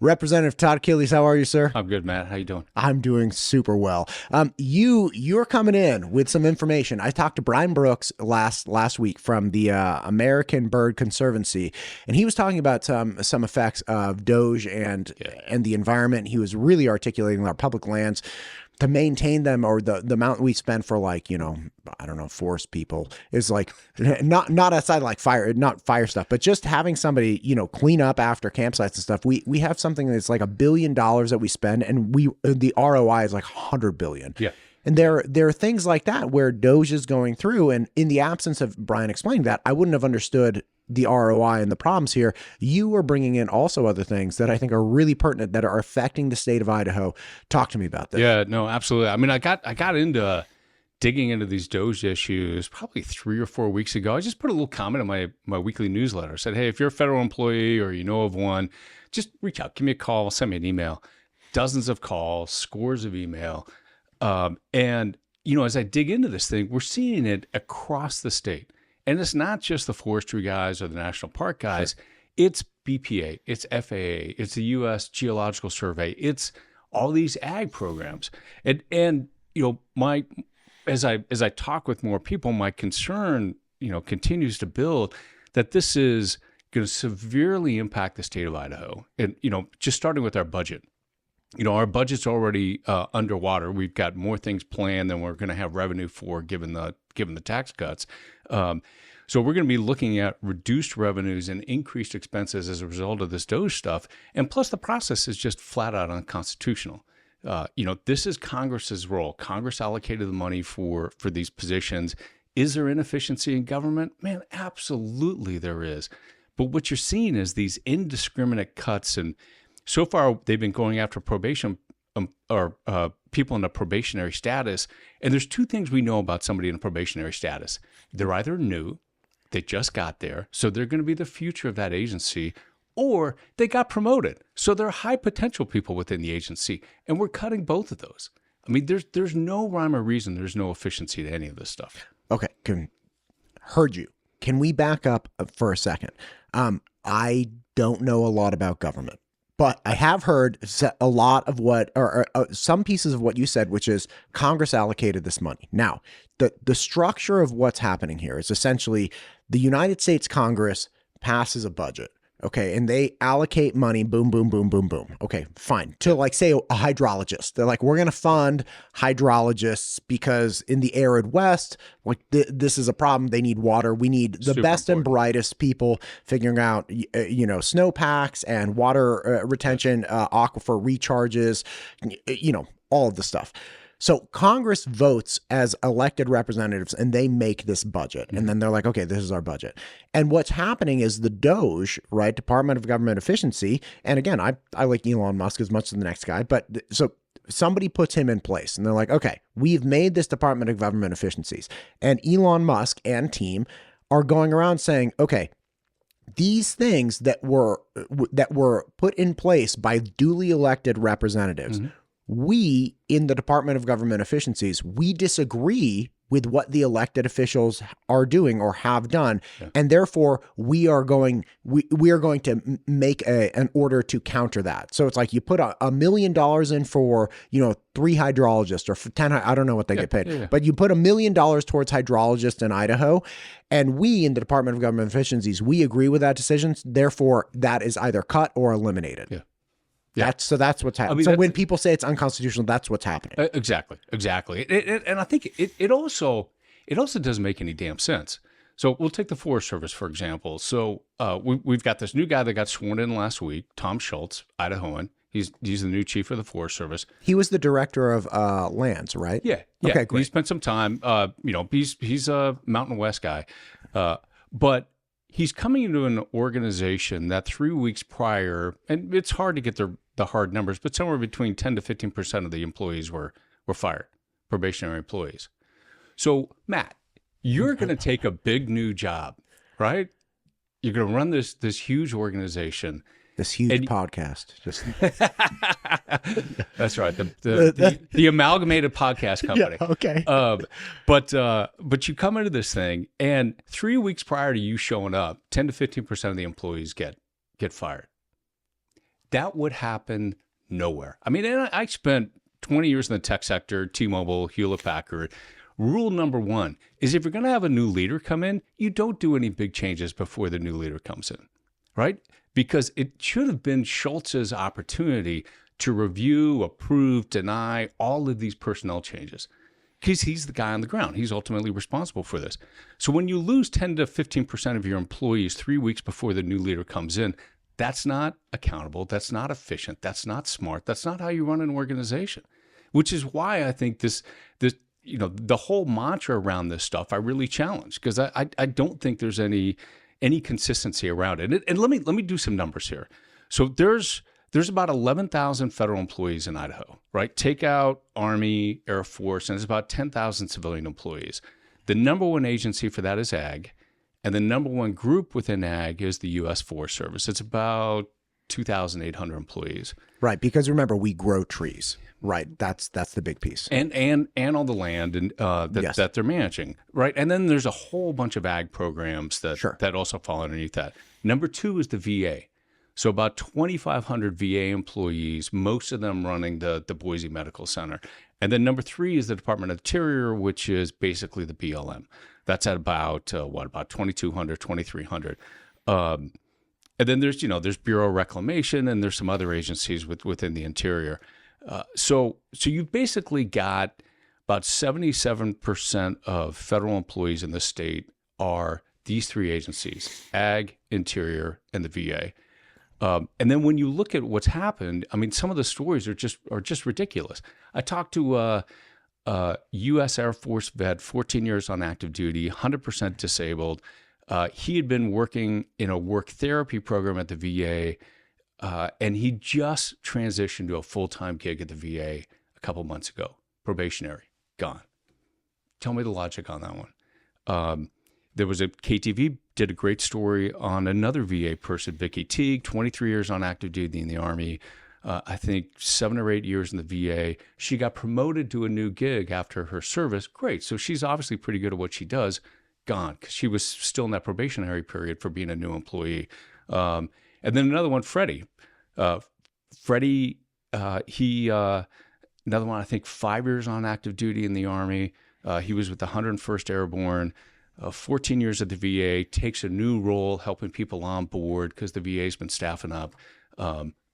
Representative Todd Achilles, how are you, sir? I'm good, Matt. How you doing? I'm doing super well. You're coming in with some information. I talked to Brian Brooks last week from the American Bird Conservancy, and he was talking about some effects of DOGE and the environment. He was really articulating our public lands to maintain them, or the amount we spend for, like, I don't know, forest people is like not outside, like not fire stuff, but just having somebody, clean up after campsites and stuff. We have something that's like $1 billion that we spend, and the ROI is like 100 billion. Yeah. And there are things like that where DOGE is going through, and in the absence of Brian explaining that, I wouldn't have understood the ROI and the problems here. You are bringing in also other things that I think are really pertinent that are affecting the state of Idaho. Talk to me about this. Yeah, no, absolutely. I mean, I got into digging into these DOGE issues probably 3 or 4 weeks ago. I just put a little comment in my weekly newsletter. I said, hey, if you're a federal employee or you know of one, just reach out, give me a call, send me an email. Dozens of calls, scores of email. And, as I dig into this thing, we're seeing it across the state. And it's not just the forestry guys or the national park guys. Sure. It's BPA, it's FAA, it's the U.S. Geological Survey, it's all these ag programs. And as I talk with more people, my concern, continues to build that this is going to severely impact the state of Idaho. And, just starting with our budget. Our budget's already underwater. We've got more things planned than we're going to have revenue for, given the tax cuts. So we're going to be looking at reduced revenues and increased expenses as a result of this DOGE stuff. And plus, the process is just flat out unconstitutional. This is Congress's role. Congress allocated the money for these positions. Is there inefficiency in government? Man, absolutely there is. But what you're seeing is these indiscriminate cuts, and so far they've been going after probation or people in a probationary status. And there's two things we know about somebody in a probationary status. They're either new, they just got there, so they're going to be the future of that agency, or they got promoted, so they're high potential people within the agency. And we're cutting both of those. I mean, there's no rhyme or reason. There's no efficiency to any of this stuff. Okay, heard you. Can we back up for a second? I don't know a lot about government, but I have heard a lot of what, or some pieces of what you said, which is Congress allocated this money. Now, the structure of what's happening here is essentially the United States Congress passes a budget. Okay. And they allocate money, boom, boom, boom, boom, boom. Okay, fine. To, like, say, a hydrologist. They're like, we're going to fund hydrologists because in the arid West, like, this is a problem. They need water. We need the best and brightest people figuring out, snowpacks and water retention, aquifer recharges, all of the stuff. So Congress votes as elected representatives, and they make this budget. And then they're like, okay, this is our budget. And what's happening is the DOGE, right, Department of Government Efficiency, and again, I like Elon Musk as much as the next guy, but so somebody puts him in place, and they're like, okay, we've made this Department of Government Efficiencies. And Elon Musk and team are going around saying, okay, these things that were put in place by duly elected representatives, we in the Department of Government Efficiencies, we disagree with what the elected officials are doing or have done. Yeah. And therefore we are going to make an order to counter that. So it's like you put $1 million in for, 3 hydrologists, or for 10, I don't know what they get paid, but you put $1 million towards hydrologists in Idaho. And we in the Department of Government Efficiencies, we agree with that decision. Therefore that is either cut or eliminated. Yeah. Yeah. That's what's happening. So when people say it's unconstitutional, that's what's happening. Exactly. And I think it also doesn't make any damn sense. So we'll take the Forest Service, for example. So we've got this new guy that got sworn in last week, Tom Schultz, Idahoan. He's the new chief of the Forest Service. He was the director of lands, right? Yeah. Okay, great. He spent some time. He's a Mountain West guy, but he's coming into an organization that 3 weeks prior, and it's hard to get the hard numbers, but somewhere between 10 to 15% of the employees were fired, probationary employees. So, Matt, you're going to take a big new job, right? You're going to run this huge organization. This huge podcast. Just That's right. The amalgamated podcast company. Yeah, okay. But you come into this thing, and 3 weeks prior to you showing up, 10 to 15% of the employees get fired. That would happen nowhere. I mean, and I spent 20 years in the tech sector, T-Mobile, Hewlett-Packard. Rule number one is if you're going to have a new leader come in, you don't do any big changes before the new leader comes in, right? Because it should have been Schultz's opportunity to review, approve, deny all of these personnel changes, because he's the guy on the ground. He's ultimately responsible for this. So when you lose 10 to 15% of your employees 3 weeks before the new leader comes in, that's not accountable. That's not efficient. That's not smart. That's not how you run an organization, which is why I think this, the whole mantra around this stuff, I really challenge, because I don't think there's any consistency around it. And let me do some numbers here. So there's about 11,000 federal employees in Idaho, right? Take out Army, Air Force, and there's about 10,000 civilian employees. The number one agency for that is Ag, and the number one group within Ag is the U.S. Forest Service. It's about 2,800 employees. Right, because remember, we grow trees. Right, that's the big piece. And all the land and that they're managing, right? And then there's a whole bunch of Ag programs that also fall underneath that. Number two is the VA. So about 2,500 VA employees, most of them running the Boise Medical Center. And then number three is the Department of Interior, which is basically the BLM. That's at about 2,200, 2,300. And then there's Bureau of Reclamation, and there's some other agencies within the Interior. So you've basically got about 77% of federal employees in the state are these three agencies: Ag, Interior, and the VA. And then when you look at what's happened, I mean, some of the stories are just ridiculous. I talked to a U.S. Air Force vet, 14 years on active duty, 100% disabled. He had been working in a work therapy program at the VA, and he just transitioned to a full-time gig at the VA a couple months ago. Probationary, gone. Tell me the logic on that one. There was KTV did a great story on another VA person, Vicky Teague, 23 years on active duty in the Army. I think 7 or 8 years in the VA. She got promoted to a new gig after her service. Great. So she's obviously pretty good at what she does. Gone, because she was still in that probationary period for being a new employee. And then another one, Freddie. Freddie, another one, I think 5 years on active duty in the Army. He was with the 101st Airborne. 14 years at the VA, takes a new role helping people on board because the VA's been staffing up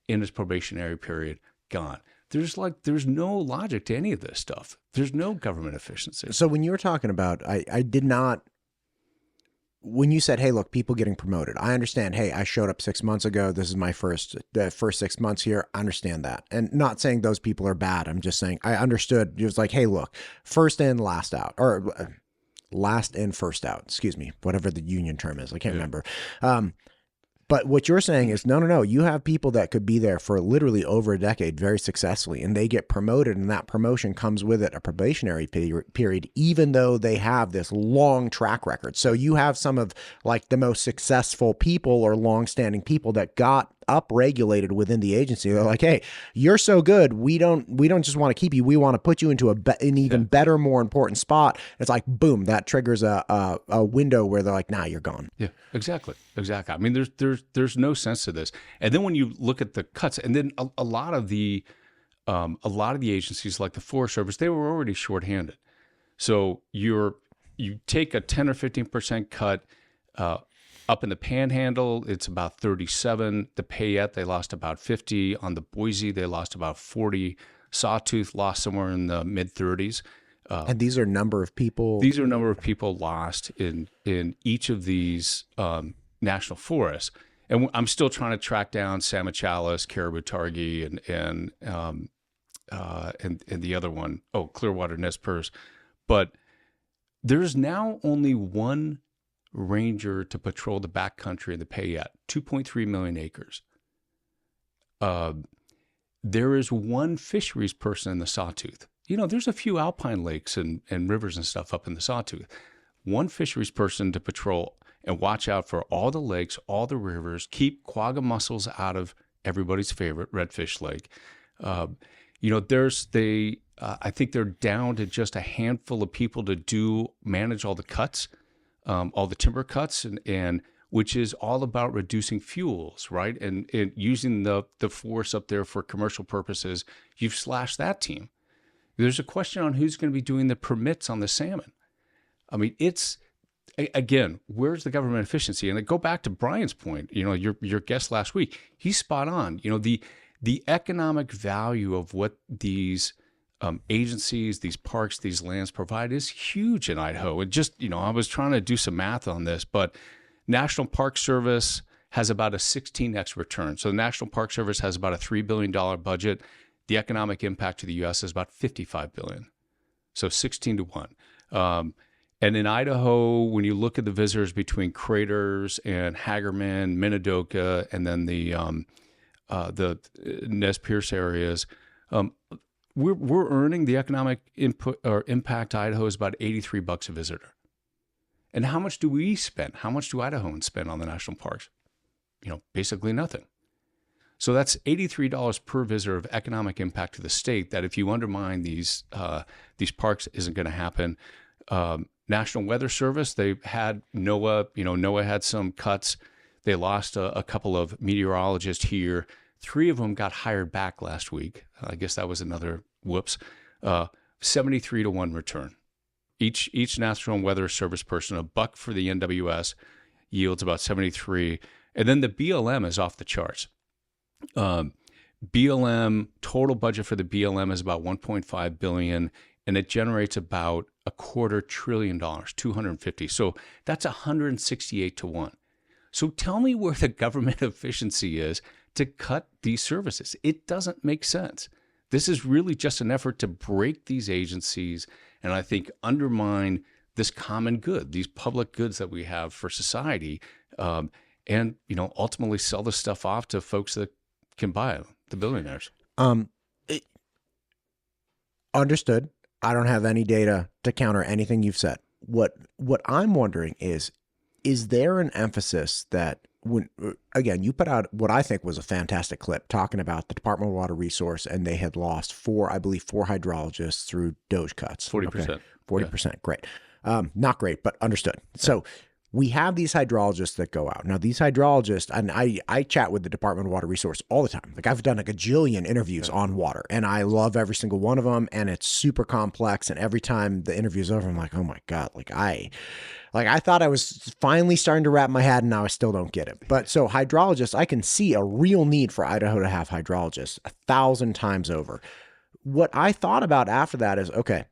in his probationary period. Gone. There's no logic to any of this stuff. There's no government efficiency. So when you were talking about, I did not, when you said, hey, look, people getting promoted, I understand, hey, I showed up 6 months ago. This is my first 6 months here. I understand that. And not saying those people are bad. I'm just saying I understood. It was like, hey, look, first in, last out, or last in, first out, excuse me, whatever the union term is. I can't remember. But what you're saying is, no, you have people that could be there for literally over a decade very successfully, and they get promoted, and that promotion comes with it a probationary period, even though they have this long track record. So you have some of like the most successful people or longstanding people that got upregulated within the agency. They're like, hey, you're so good. We don't just want to keep you. We want to put you into an even better, more important spot. It's like, boom, that triggers a window where they're like, nah, you're gone. Yeah, exactly. I mean, there's no sense to this. And then when you look at the cuts, and then a lot of the agencies like the Forest Service, they were already shorthanded. So you take a 10 or 15% cut. Up in the Panhandle, it's about 37. The Payette, they lost about 50. On the Boise, they lost about 40. Sawtooth lost somewhere in the mid-30s. And these are number of people? These are a number of people lost in each of these national forests. And I'm still trying to track down Samachalis, Caribou Targhee, and the other one, Clearwater Nez Perce. But there's now only one ranger to patrol the backcountry in the Payette, 2.3 million acres. There is one fisheries person in the Sawtooth. There's a few alpine lakes and rivers and stuff up in the Sawtooth. One fisheries person to patrol and watch out for all the lakes, all the rivers, keep quagga mussels out of everybody's favorite redfish lake. I think they're down to just a handful of people to manage all the cuts. All the timber cuts, and which is all about reducing fuels, right? And using the force up there for commercial purposes. You've slashed that team. There's a question on who's going to be doing the permits on the salmon. I mean, again, where's the government efficiency? And I go back to Brian's point, your guest last week, he's spot on. The economic value of what these agencies, these parks, these lands provide is huge in Idaho. And just, I was trying to do some math on this, but National Park Service has about a 16x return. So the National Park Service has about a $3 billion budget. The economic impact to the U.S. is about $55 billion. So 16 to 1. And in Idaho, when you look at the visitors between Craters and Hagerman, Minidoka, and then the Nez Perce areas, we're earning the economic input or impact to Idaho is about $83 a visitor. And how much do we spend? How much do Idahoans spend on the national parks? Basically nothing. So that's $83 per visitor of economic impact to the state. That if you undermine these parks, isn't going to happen. National Weather Service, they had NOAA. NOAA had some cuts. They lost a couple of meteorologists here. 3 of them got hired back last week. I guess that was another whoops. 73 to 1 return. Each National Weather Service person, $1 for the NWS, yields about 73. And then the BLM is off the charts. BLM, total budget for the BLM is about $1.5 billion, and it generates about $250 billion, 250. So that's 168 to 1. So tell me where the government efficiency is to cut these services. It doesn't make sense. This is really just an effort to break these agencies and I think undermine this common good, these public goods that we have for society, and ultimately sell the stuff off to folks that can buy it, the billionaires. Understood. I don't have any data to counter anything you've said. What I'm wondering is there an emphasis that when, again, you put out what I think was a fantastic clip talking about the Department of Water Resource, and they had lost four hydrologists through DOGE cuts. 40%. Okay. 40%. Great. Not great, but understood. So we have these hydrologists that go out. Now, these hydrologists, and I chat with the Department of Water Resource all the time. Like I've done like a gajillion interviews on water, and I love every single one of them, and it's super complex. And every time the interview's over, I'm like, oh my God, I thought I was finally starting to wrap my head, and now I still don't get it. But so hydrologists, I can see a real need for Idaho to have hydrologists 1,000 times over. What I thought about after that is, okay,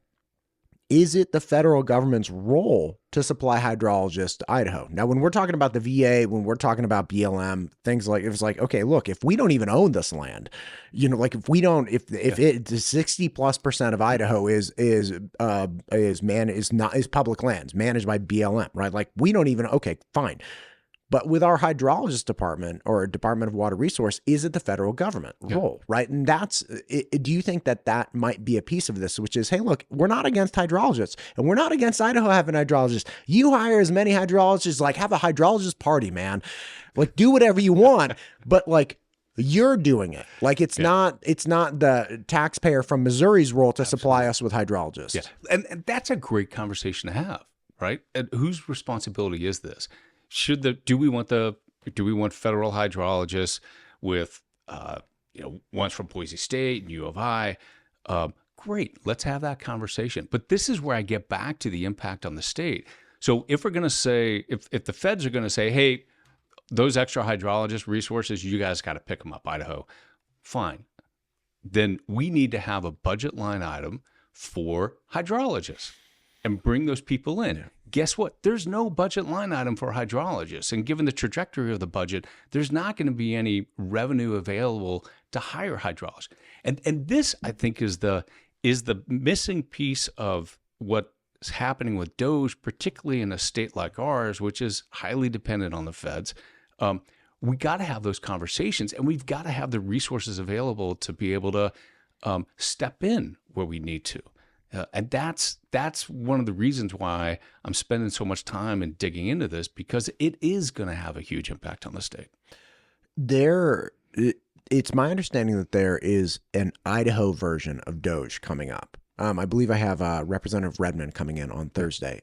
is it the federal government's role to supply hydrologists to Idaho? Now, when we're talking about the VA, when we're talking about BLM, things like, it's like, okay, look, if we don't even own this land, like if we don't, if 60+% of Idaho is public lands managed by BLM, right? Like we don't even, okay, fine. But with our hydrologist department or Department of Water Resource, is it the federal government role, right? And do you think that might be a piece of this, which is, hey, look, we're not against hydrologists, and we're not against Idaho having hydrologists. You hire as many hydrologists, like have a hydrologist party, man. Like do whatever you want, but like you're doing it. Like it's not the taxpayer from Missouri's role to supply us with hydrologists. Yeah. And that's a great conversation to have, right? And whose responsibility is this? Do we want federal hydrologists with ones from Boise State and U of I? Great, let's have that conversation. But this is where I get back to the impact on the state. So if we're going to say, if the feds are going to say, hey, those extra hydrologist resources, you guys got to pick them up, Idaho, fine. Then we need to have a budget line item for hydrologists and bring those people in. Guess what? There's no budget line item for hydrologists. And given the trajectory of the budget, there's not going to be any revenue available to hire hydrologists. And this, I think, is the missing piece of what's happening with DOGE, particularly in a state like ours, which is highly dependent on the feds. We got to have those conversations, and we've got to have the resources available to be able to step in where we need to. And that's one of the reasons why I'm spending so much time and digging into this, because it is going to have a huge impact on the state. It's my understanding that there is an Idaho version of DOGE coming up. I believe I have Representative Redmond coming in on Thursday.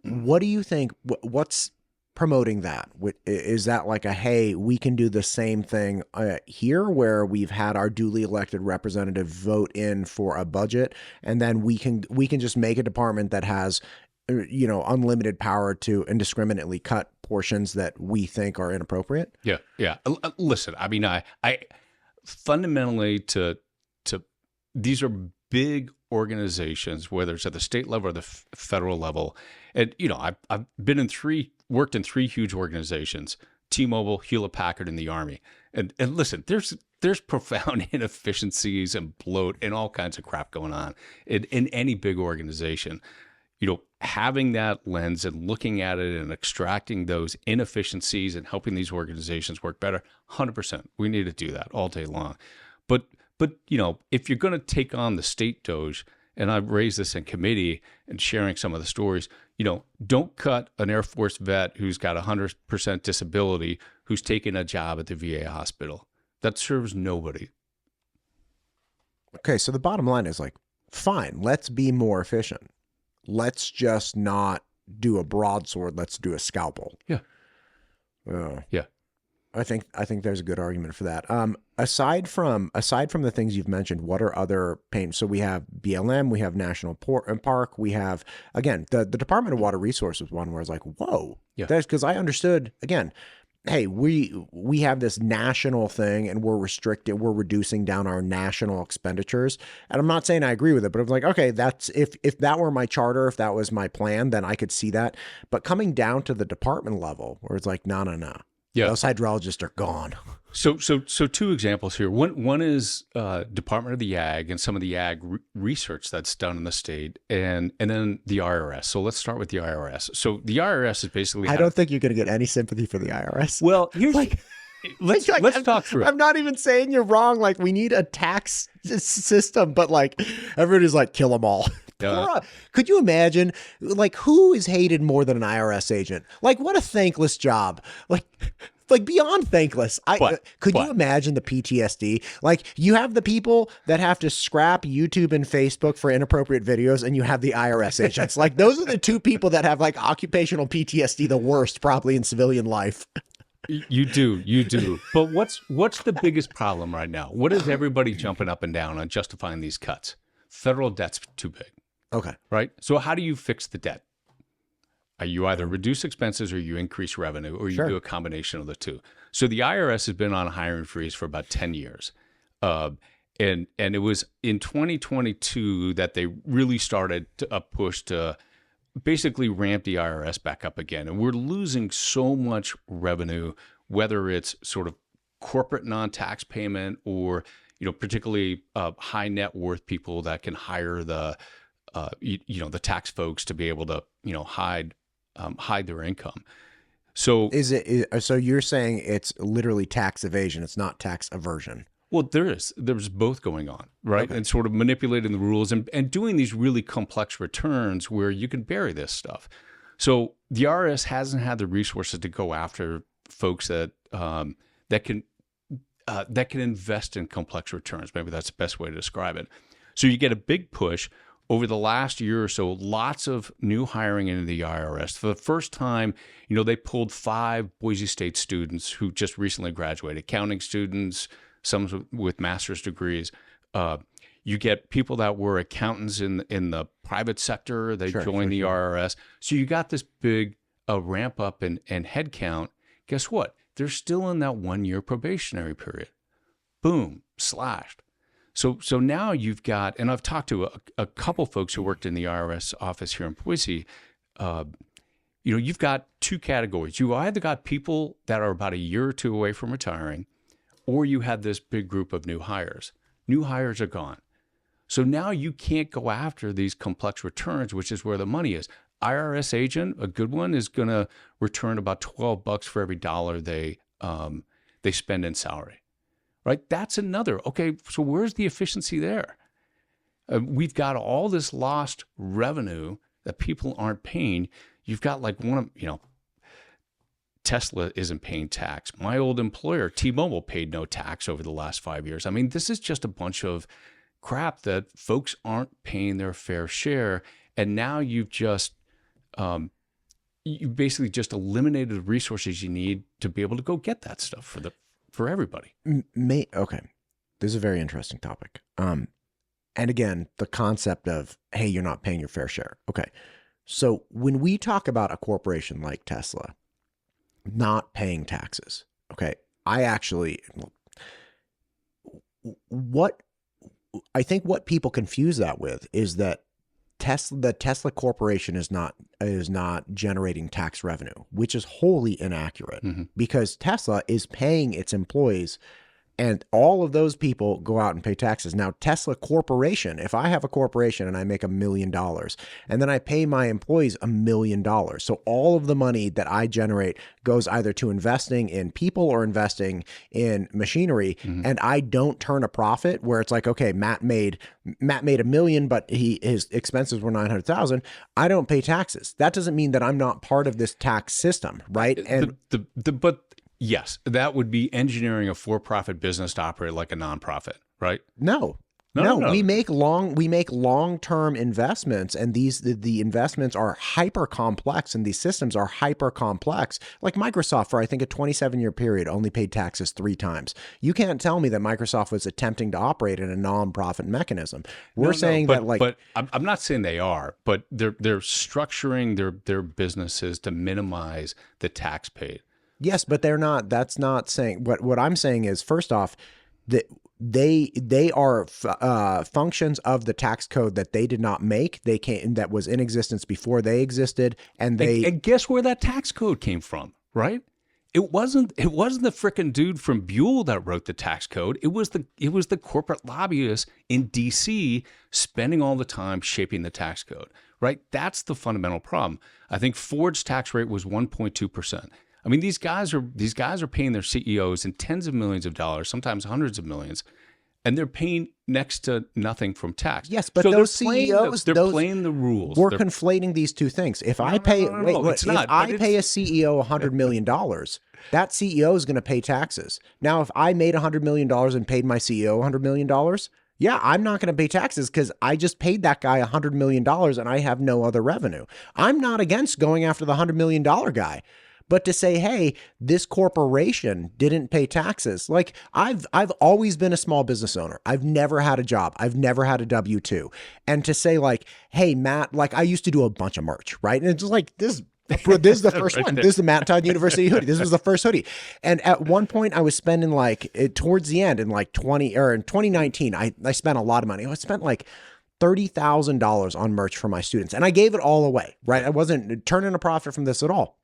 What do you think? What's promoting that? Is that like a, hey, we can do the same thing here, where we've had our duly elected representative vote in for a budget, and then we can just make a department that has, unlimited power to indiscriminately cut portions that we think are inappropriate? Yeah, yeah. Listen, I mean, I fundamentally to these are big organizations, whether it's at the state level or the federal level, and I've worked in three huge organizations: T-Mobile, Hewlett-Packard, and the Army. And listen, there's profound inefficiencies and bloat and all kinds of crap going on in any big organization. Having that lens and looking at it and extracting those inefficiencies and helping these organizations work better, 100%. We need to do that all day long. But if you're going to take on the state DOGE, and I've raised this in committee and sharing some of the stories, don't cut an Air Force vet who's got 100% disability, who's taking a job at the VA hospital. That serves nobody. Okay, so the bottom line is like, fine, let's be more efficient. Let's just not do a broadsword. Let's do a scalpel. Yeah. Yeah. I think there's a good argument for that. Aside from the things you've mentioned, what are other pains? So we have BLM, we have National Park, we have, again, the Department of Water Resources one where I was like, whoa. Yeah. That's because I understood, again, hey, we have this national thing and we're reducing down our national expenditures. And I'm not saying I agree with it, but I was like, okay, that's if that were my charter, if that was my plan, then I could see that. But coming down to the department level where it's like, no. Yeah. Those hydrologists are gone. So two examples here. One is Department of the Ag and some of the ag research that's done in the state, and then the IRS. So let's start with the IRS. So the IRS is basically. I don't think you're going to get any sympathy for the IRS. Well, here's let's talk through it. I'm not even saying you're wrong. Like, we need a tax system, but like everybody's like, kill them all. Could you imagine, like, who is hated more than an IRS agent? Like, what a thankless job. Like beyond thankless. Could you imagine the PTSD? Like, you have the people that have to scrap YouTube and Facebook for inappropriate videos, and you have the IRS agents. Like, those are the two people that have like occupational PTSD the worst, probably, in civilian life. You do. But what's the biggest problem right now? What is everybody jumping up and down on justifying these cuts? Federal debt's too big. Okay. Right? So how do you fix the debt? You either reduce expenses or you increase revenue, or you do a combination of the two. So the IRS has been on a hiring freeze for about 10 years. And it was in 2022 that they really started a push to basically ramp the IRS back up again. And we're losing so much revenue, whether it's sort of corporate non-tax payment or, particularly high net worth people that can hire the tax folks to be able to, hide their income. So so you're saying it's literally tax evasion. It's not tax aversion. Well, there's both going on, right? Okay. And sort of manipulating the rules and doing these really complex returns where you can bury this stuff. So the IRS hasn't had the resources to go after folks that can invest in complex returns. Maybe that's the best way to describe it. So you get a big push. Over the last year or so, lots of new hiring into the IRS. For the first time, they pulled 5 Boise State students who just recently graduated, accounting students, some with master's degrees. You get people that were accountants in the private sector. They joined the IRS. So you got this big ramp up in headcount. Guess what? They're still in that 1-year probationary period. Boom, slashed. So now you've got, and I've talked to a couple folks who worked in the IRS office here in Boise. You've got 2 categories. You either got people that are about a year or 2 away from retiring, or you had this big group of new hires. New hires are gone. So now you can't go after these complex returns, which is where the money is. IRS agent, a good one, is going to return about $12 for every dollar they spend in salary. Right? That's another. Okay, so where's the efficiency there? We've got all this lost revenue that people aren't paying. You've got like Tesla isn't paying tax. My old employer, T-Mobile, paid no tax over the last 5 years. I mean, this is just a bunch of crap that folks aren't paying their fair share. And now you've just you basically just eliminated the resources you need to be able to go get that stuff for everybody. Okay. This is a very interesting topic. And again, the concept of, hey, you're not paying your fair share. Okay. So when we talk about a corporation like Tesla not paying taxes, okay, I think what people confuse that with is that the Tesla Corporation is not generating tax revenue, which is wholly inaccurate because Tesla is paying its employees, and all of those people go out and pay taxes. Now, Tesla Corporation, if I have a corporation and I make $1 million and then I pay my employees $1 million, so all of the money that I generate goes either to investing in people or investing in machinery, and I don't turn a profit where it's like, okay, Matt made $1 million, but his expenses were $900,000. I don't pay taxes. That doesn't mean that I'm not part of this tax system, right? And but yes, that would be engineering a for-profit business to operate like a nonprofit, right? No. We make long-term investments, and the investments are hyper complex, and these systems are hyper complex. Like Microsoft, for I think a 27-year period, only paid taxes 3 times. You can't tell me that Microsoft was attempting to operate in a non-profit mechanism. But I'm not saying they are, but they're structuring their businesses to minimize the tax paid. Yes, but they're not. That's not saying what I'm saying is, first off, that they are functions of the tax code that they did not make. That was in existence before they existed, and guess where that tax code came from, right? It wasn't the frickin' dude from Buell that wrote the tax code. It was the corporate lobbyists in D.C. spending all the time shaping the tax code, right? That's the fundamental problem. I think Ford's tax rate was 1.2%. I mean, these guys are paying their CEOs in tens of millions of dollars, sometimes hundreds of millions, and they're paying next to nothing from tax. Yes, but so those CEOs, they're playing the rules. We're conflating these two things. If I pay a CEO $100 million, that CEO is going to pay taxes. Now, if I made $100 million and paid my CEO $100 million, yeah, I'm not going to pay taxes because I just paid that guy $100 million and I have no other revenue. I'm not against going after the $100 million guy. But to say, hey, this corporation didn't pay taxes. Like I've always been a small business owner. I've never had a job. I've never had a W-2. And to say like, hey, Matt, like I used to do a bunch of merch, right? And it's just like this is the first one. This is the Matt Todd University hoodie. This was the first hoodie. And at one point I was spending towards the end in 2019, I spent a lot of money. I spent like $30,000 on merch for my students. And I gave it all away, right? I wasn't turning a profit from this at all.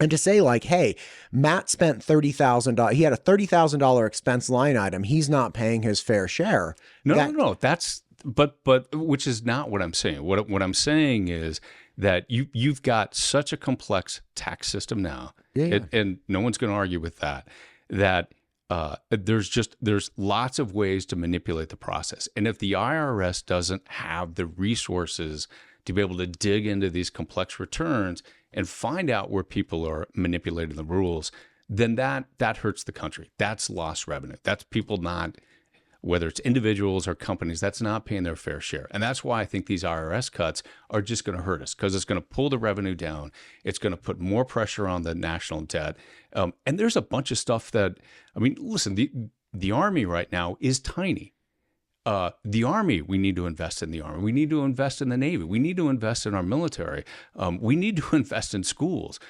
And to say like, hey, Matt spent $30,000. He had a $30,000 expense line item. He's not paying his fair share. No. That's but which is not what I'm saying. What I'm saying is that you've got such a complex tax system now, and no one's going to argue with that. That there's lots of ways to manipulate the process, and if the IRS doesn't have the resources to be able to dig into these complex returns and find out where people are manipulating the rules, then that hurts the country. That's lost revenue. That's people not, whether it's individuals or companies, that's not paying their fair share. And that's why I think these IRS cuts are just going to hurt us, because it's going to pull the revenue down. It's going to put more pressure on the national debt. And there's a bunch of stuff that, I mean, listen, the Army right now is tiny. The Army, we need to invest in the Army. We need to invest in the Navy. We need to invest in our military. We need to invest in schools.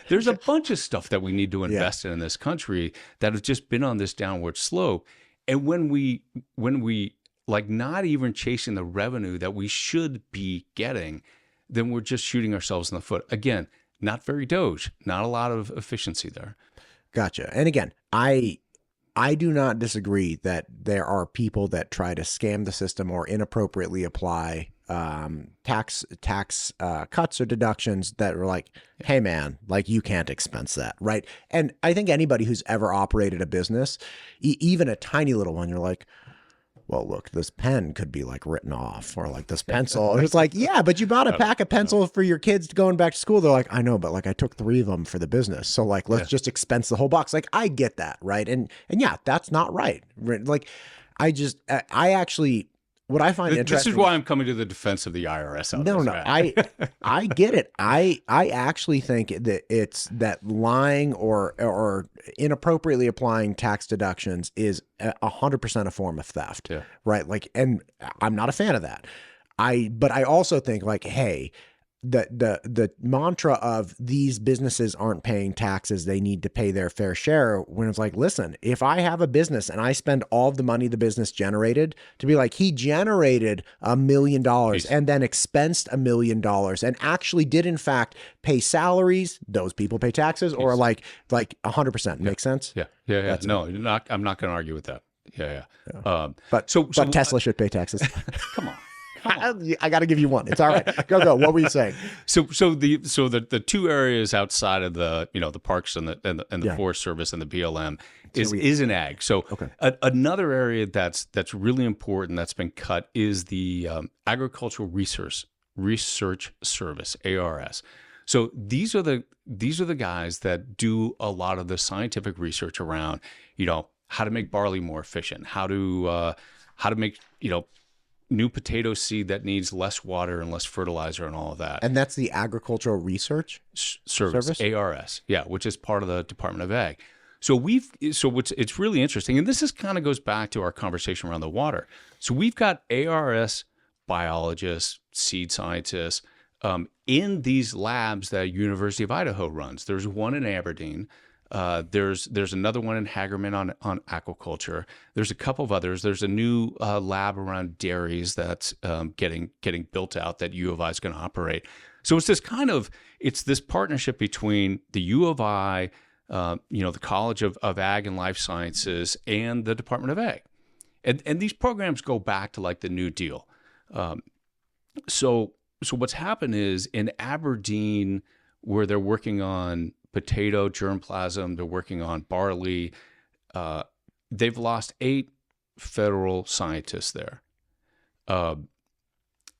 There's a bunch of stuff that we need to invest in this country that has just been on this downward slope. And when we like not even chasing the revenue that we should be getting, then we're just shooting ourselves in the foot. Again, not very DOGE, not a lot of efficiency there. Gotcha. And again, I do not disagree that there are people that try to scam the system or inappropriately apply tax cuts or deductions that are like, hey man, like you can't expense that, right? And I think anybody who's ever operated a business, even a tiny little one, you're like, well, look, this pen could be like written off, or like this pencil. And it's like, yeah, but you bought a pack of pencils for your kids going back to school. They're like, I know, but like I took 3 of them for the business. So like, let's just expense the whole box. Like I get that. Right. And yeah, that's not right. Like I actually, what I find This interesting. is why I'm coming to the defense of the IRS. No, I get it. I actually think that it's that lying or inappropriately applying tax deductions is 100% a form of theft, right? Like, and I'm not a fan of that. But I also think like, hey, the mantra of these businesses aren't paying taxes, they need to pay their fair share, when it's like, listen, if I have a business and I spend all of the money the business generated, to be like, he generated $1 million and then expensed $1 million and actually did in fact pay salaries, those people pay taxes, or like 100%. Make sense? Yeah. No, I'm not going to argue with that. Yeah. But Tesla should pay taxes. Come on. I got to give you one. It's all right. Go. What were you saying? So the two areas outside of the the parks and the Forest Service and the BLM is an ag. So another area that's really important that's been cut is the Agricultural Research Service, ARS. So these are the guys that do a lot of the scientific research around how to make barley more efficient, how to make new potato seed that needs less water and less fertilizer and all of that. And that's the Agricultural Research Service? ARS, which is part of the Department of Ag. So it's really interesting, and this kind of goes back to our conversation around the water. So we've got ARS biologists, seed scientists in these labs that University of Idaho runs. There's one in Aberdeen. There's another one in Hagerman on aquaculture. There's a couple of others. There's a new lab around dairies that's getting built out that U of I is going to operate. So it's this partnership between the U of I, the College of Ag and Life Sciences, and the Department of Ag, and these programs go back to like the New Deal. So what's happened is in Aberdeen, where they're working on potato germplasm, they're working on barley. They've lost 8 federal scientists there.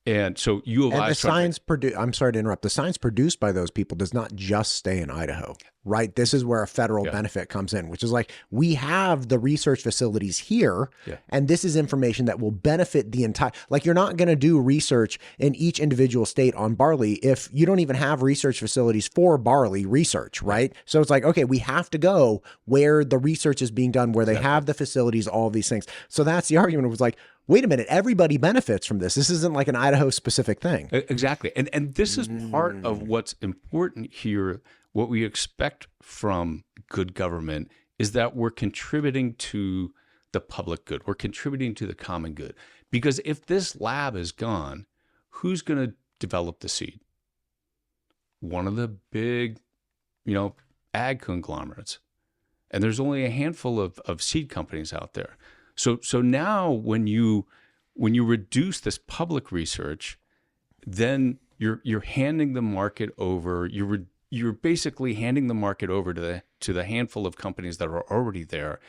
And so U of I. And the science I'm sorry to interrupt. The science produced by those people does not just stay in Idaho, right? This is where a federal benefit comes in, which is like, we have the research facilities here, and this is information that will benefit the entire. Like, you're not going to do research in each individual state on barley if you don't even have research facilities for barley research, right? So it's like, okay, we have to go where the research is being done, where they have the facilities, all of these things. So that's the argument. It was like, wait a minute, everybody benefits from this. This isn't like an Idaho specific thing. Exactly. And this is part of what's important here. What we expect from good government is that we're contributing to the public good. We're contributing to the common good. Because if this lab is gone, who's going to develop the seed? One of the big, ag conglomerates. And there's only a handful of seed companies out there. So now when you reduce this public research, then you're handing the market over. You're basically handing the market over to the handful of companies that are already there.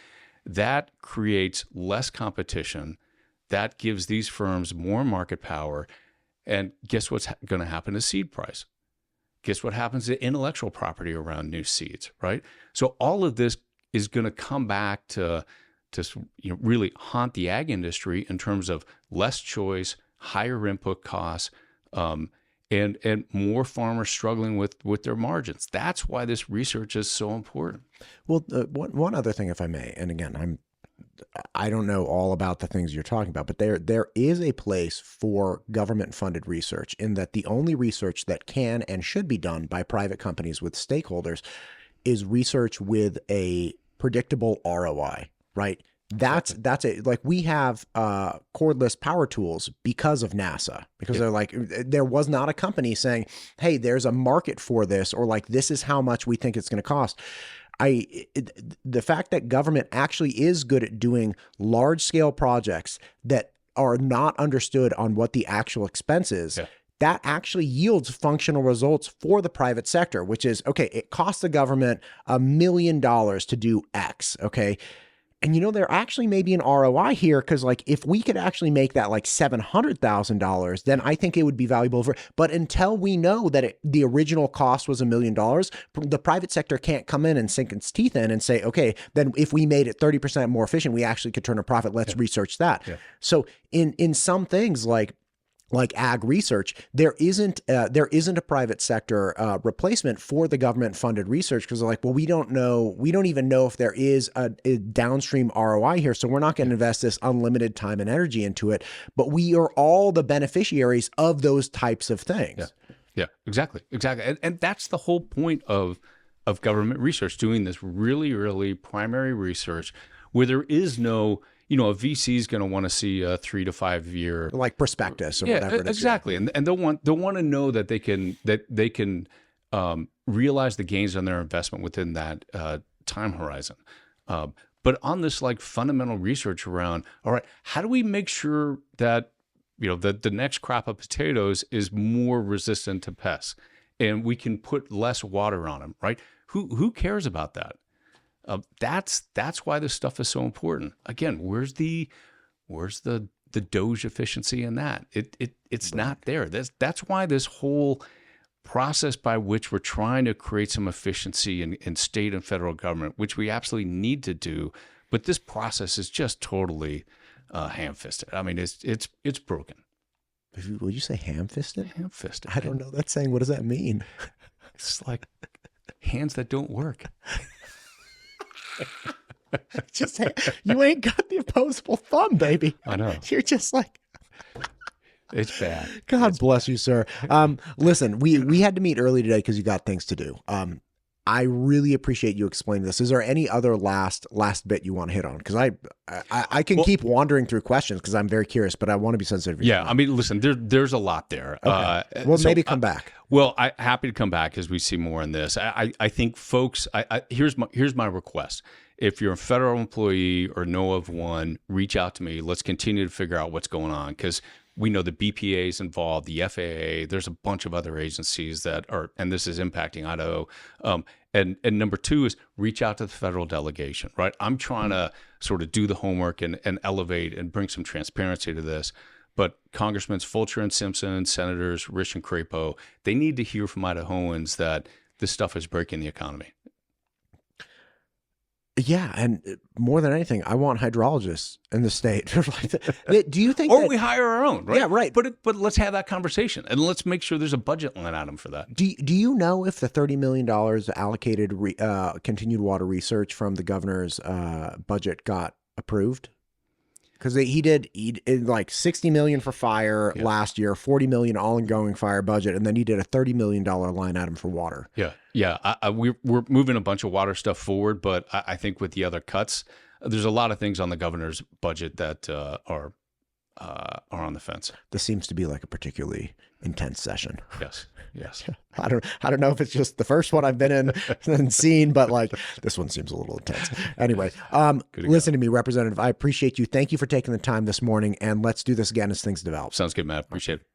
That creates less competition. That gives these firms more market power. And guess what's going to happen to seed price? Guess what happens to intellectual property around new seeds, right? So all of this is going to come back to really haunt the ag industry in terms of less choice, higher input costs, and more farmers struggling with their margins. That's why this research is so important. Well, one other thing, if I may, and again, I don't know all about the things you're talking about, but there is a place for government-funded research, in that the only research that can and should be done by private companies with stakeholders is research with a predictable ROI. Right. That's it. Like, we have cordless power tools because of NASA, because they're like, there was not a company saying, hey, there's a market for this, or like, this is how much we think it's going to cost. The fact that government actually is good at doing large scale projects that are not understood on what the actual expense is, that actually yields functional results for the private sector, which is, okay, it costs the government $1 million to do X. Okay. And there actually may be an ROI here, because like if we could actually make that like $700,000, then I think it would be valuable but until we know that the original cost was $1 million, the private sector can't come in and sink its teeth in and say, okay, then if we made it 30% more efficient, we actually could turn a profit. Let's research that. Yeah. So in some things like ag research, there isn't a private sector replacement for the government funded research, because they're like, well, we don't even know if there is a downstream ROI here, so we're not going to invest this unlimited time and energy into it. But we are all the beneficiaries of those types of things. Yeah, exactly. And that's the whole point of government research, doing this really early primary research where there is no, a VC is going to want to see a 3 to 5 year prospectus or whatever it is. Exactly. And they'll want to know that they can realize the gains on their investment within that time horizon. But on this fundamental research around, all right, how do we make sure that the next crop of potatoes is more resistant to pests, and we can put less water on them, right? Who cares about that? That's why this stuff is so important. Again, where's the DOGE efficiency in that? It's not there. That's why this whole process by which we're trying to create some efficiency in state and federal government, which we absolutely need to do, but this process is just totally ham-fisted. I mean, it's broken. Would you say ham-fisted? Ham-fisted. I don't know that saying. What does that mean? It's like hands that don't work. Just you ain't got the opposable thumb, baby. I know. You're just like, it's bad. God bless you, sir. Listen, we had to meet early today because you got things to do. I really appreciate you explaining this. Is there any other last bit you want to hit on? Because I can keep wandering through questions because I'm very curious, but I want to be sensitive. Yeah, I mean, listen, there's a lot there. Okay. Well, maybe come back. Well, I'm happy to come back as we see more in this. I think, folks, here's my request. If you're a federal employee or know of one, reach out to me. Let's continue to figure out what's going on, because we know the BPA is involved, the FAA. There's a bunch of other agencies that are, and this is impacting Idaho. And number two is reach out to the federal delegation, right? I'm trying to sort of do the homework and elevate and bring some transparency to this. But Congressmen Fulcher and Simpson, Senators Risch and Crapo, they need to hear from Idahoans that this stuff is breaking the economy. Yeah, and more than anything, I want hydrologists in the state. Do you think or we hire our own, right? Yeah, right. But let's have that conversation, and let's make sure there's a budget line item for that. Do you know if the $30 million allocated continued water research from the governor's budget got approved? Because he did like $60 million for fire last year, $40 million all-ongoing fire budget, and then he did a $30 million line item for water. Yeah. We're moving a bunch of water stuff forward, but I think with the other cuts, there's a lot of things on the governor's budget that are on the fence. This seems to be like a particularly intense session. Yes. I don't know if it's just the first one I've been in and seen, but like this one seems a little intense. Anyway, listen to me, Representative. I appreciate you. Thank you for taking the time this morning, and let's do this again as things develop. Sounds good, Matt. Appreciate it.